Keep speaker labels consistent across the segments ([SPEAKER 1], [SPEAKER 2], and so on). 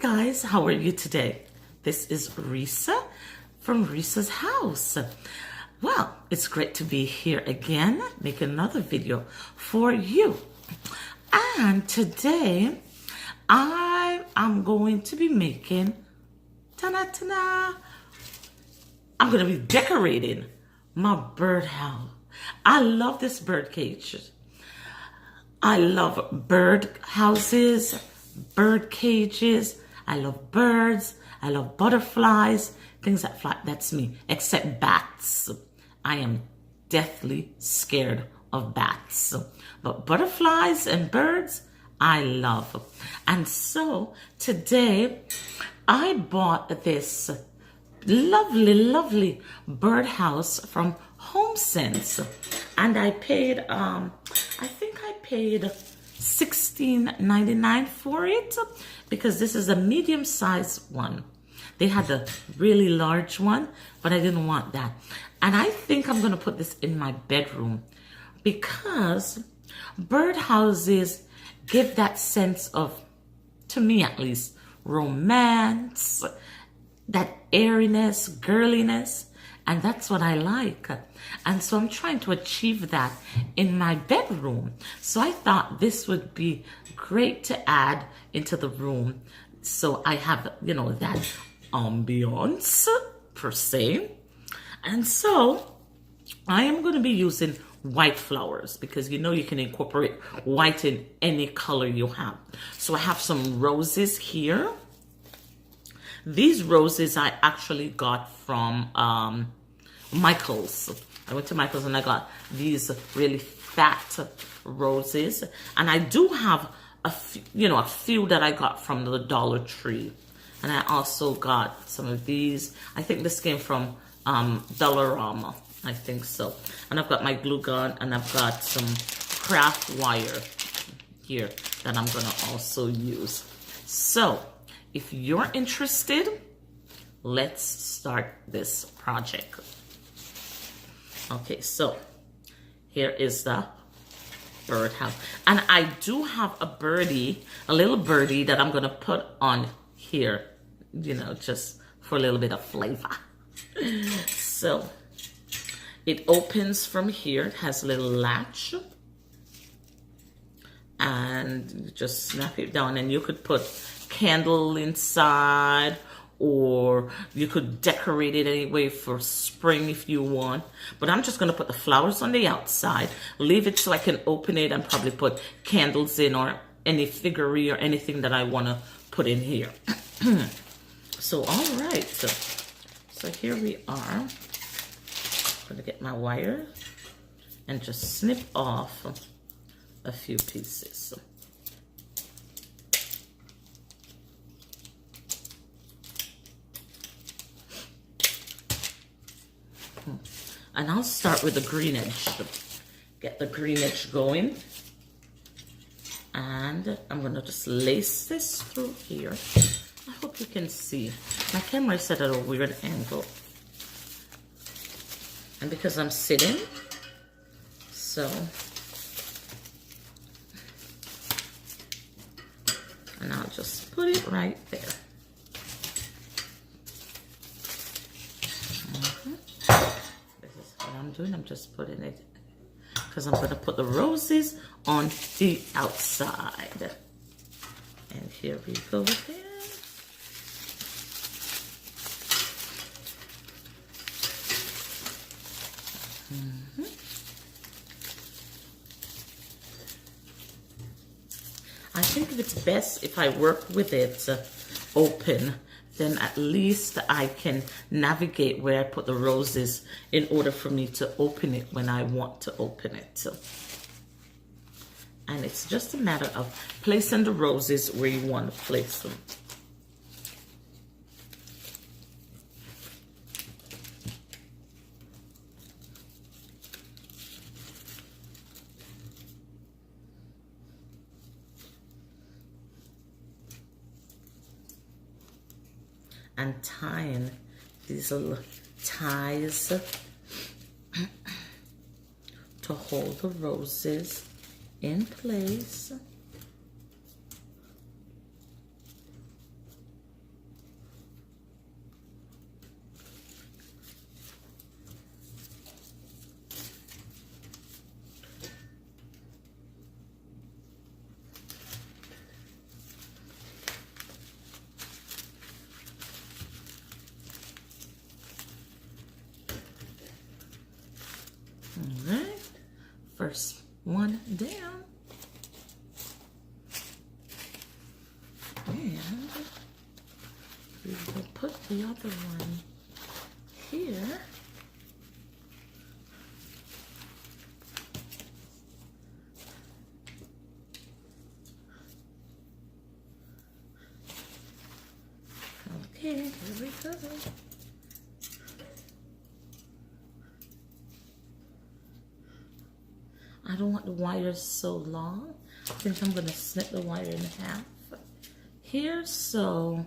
[SPEAKER 1] guys, how are you today? This is Risa from Risa's house. Well, it's great to be here again, making another video for you. And today I am going to be making, ta-da-ta-da, I'm going to be decorating my birdhouse. I love this bird cage. I love bird houses, bird cages. I love birds. I love butterflies, things that fly. That's me, except bats. I am deathly scared of bats. But butterflies and birds, I love. And so today I bought this lovely birdhouse from HomeSense, and I paid I think I paid $16.99 for it, because this is a medium-sized one. They had a really large one, but I didn't want that. And I think I'm going to put this in my bedroom, because birdhouses give that sense of, to me at least, romance, that airiness, girliness, and that's what I like. And so I'm trying to achieve that in my bedroom. So I thought this would be great to add into the room, so I have, you know, that ambiance per se. And so I am going to be using white flowers, because you know you can incorporate white in any color you have. So I have some roses here. These roses I actually got from Michael's. I went to Michael's and I got these really fat roses. And I do have a few that I got from the Dollar Tree. And I also got some of these. I think this came from Dollarama. I think so. And I've got my glue gun, and I've got some craft wire here that I'm going to also use. So if you're interested, let's start this project. Okay, so here is the birdhouse. And I do have a birdie, a little birdie that I'm going to put on here, you know, just for a little bit of flavor. So it opens from here. It has a little latch. And you just snap it down, and you could put candle inside, or you could decorate it anyway for spring if you want. But I'm just going to put the flowers on the outside, leave it so I can open it and probably put candles in, or any figurine or anything that I want to put in here. So all right, so here we are. I'm going to get my wire and just snip off a few pieces. And I'll start with the green edge. Get the green edge going. And I'm going to just lace this through here. I hope you can see. My camera is set at a weird angle. And because I'm sitting, so. And I'll just put it right there. I'm doing, I'm just putting it, because I'm going to put the roses on the outside. And here we go again. I think it's best if I work with it open, then at least I can navigate where I put the roses in order for me to open it when I want to open it. And it's just a matter of placing the roses where you want to place them. And tying these little ties to hold the roses in place. one down. And we will put the other one here. Okay, here we go. I don't want the wires so long. I think I'm going to snip the wire in half here, so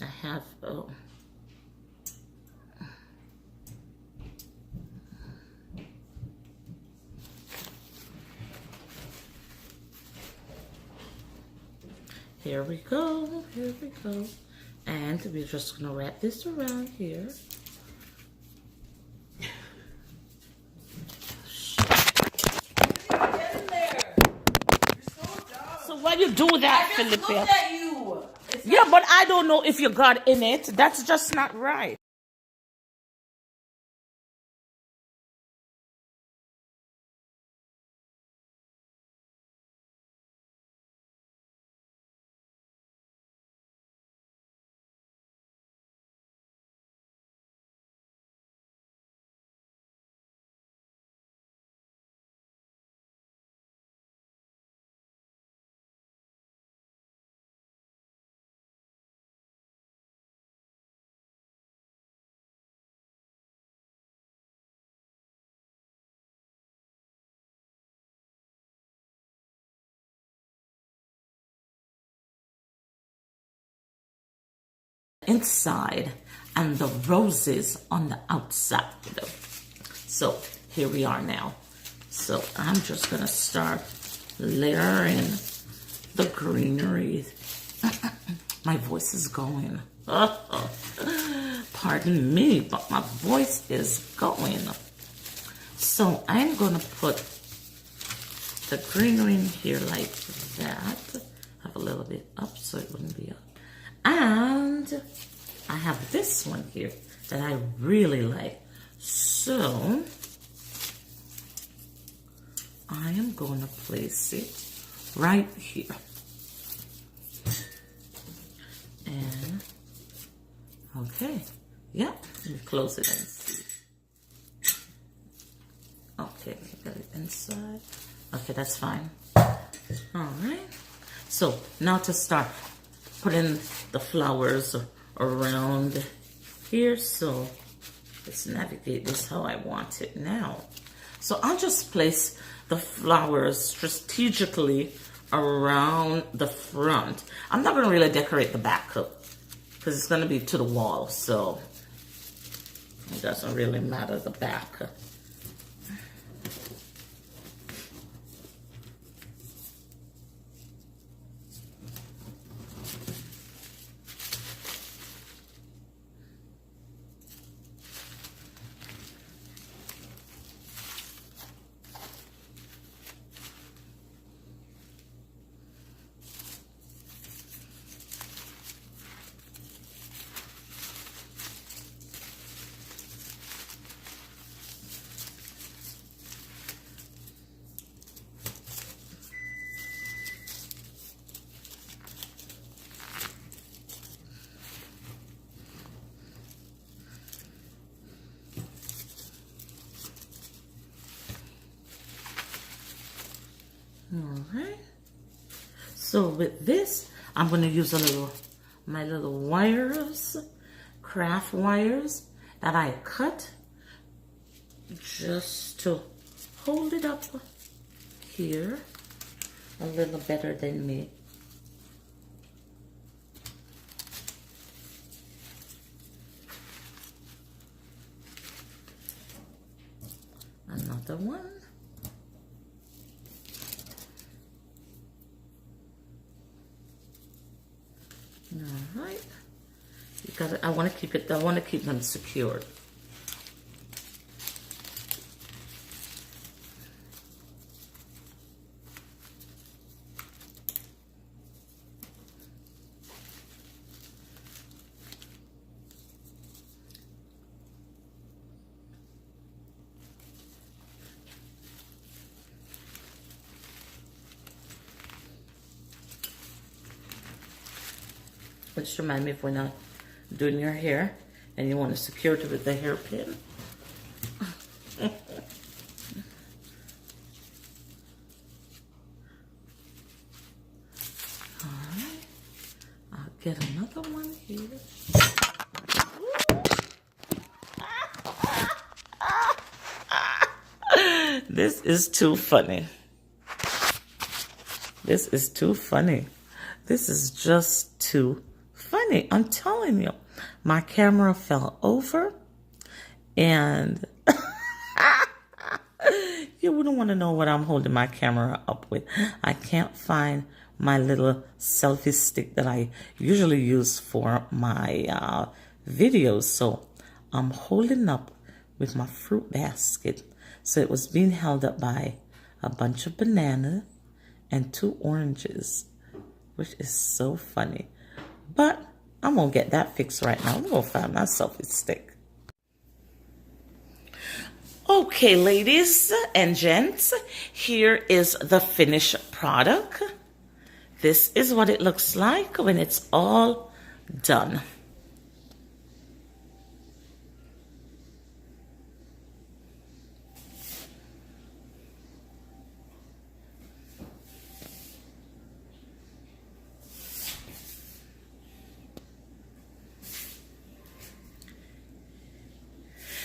[SPEAKER 1] I have, oh. Here we go, here we go. And we're just gonna wrap this around here. So why you do that, Felipe?
[SPEAKER 2] I just looked at you.
[SPEAKER 1] Yeah, but I don't know if you got in it. That's just not right. Inside and the roses on the outside. So here we are now. So I'm just gonna start layering the greenery. My voice is going. Pardon me, but my voice is going. So I'm gonna put the greenery in here like that. Have a little bit up so it wouldn't be up. And I have this one here that I really like. So I am going to place it right here. And okay, yeah, let me close it and see. Okay, got it inside. Okay, that's fine. All right. So now to start putting the flowers around here. So let's navigate this how I want it now. So I'll just place the flowers strategically around the front. I'm not going to really decorate the back up because it's going to be to the wall. So it doesn't really matter the back. All right. So with this, I'm going to use my little wires, craft wires that I cut just to hold it up here a little better than me. And not All right. You got it. I want to keep them secured. Just remind me if we're not doing your hair and you want to secure it with the hairpin. Alright, I'll get another one here. This is too funny. This is too funny. This is just too funny. I'm telling you, my camera fell over and you wouldn't want to know what I'm holding my camera up with. I can't find my little selfie stick that I usually use for my videos. So I'm holding up with my fruit basket. So it was being held up by a bunch of bananas and 2 oranges, which is so funny. But I'm going to get that fixed right now. I'm going to find my selfie stick. Okay, ladies and gents, here is the finished product. This is what it looks like when it's all done.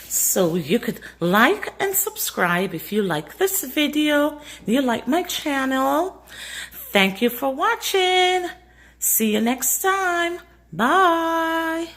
[SPEAKER 1] So you could like and subscribe if you like this video, you like my channel. Thank you for watching. See you next time. Bye.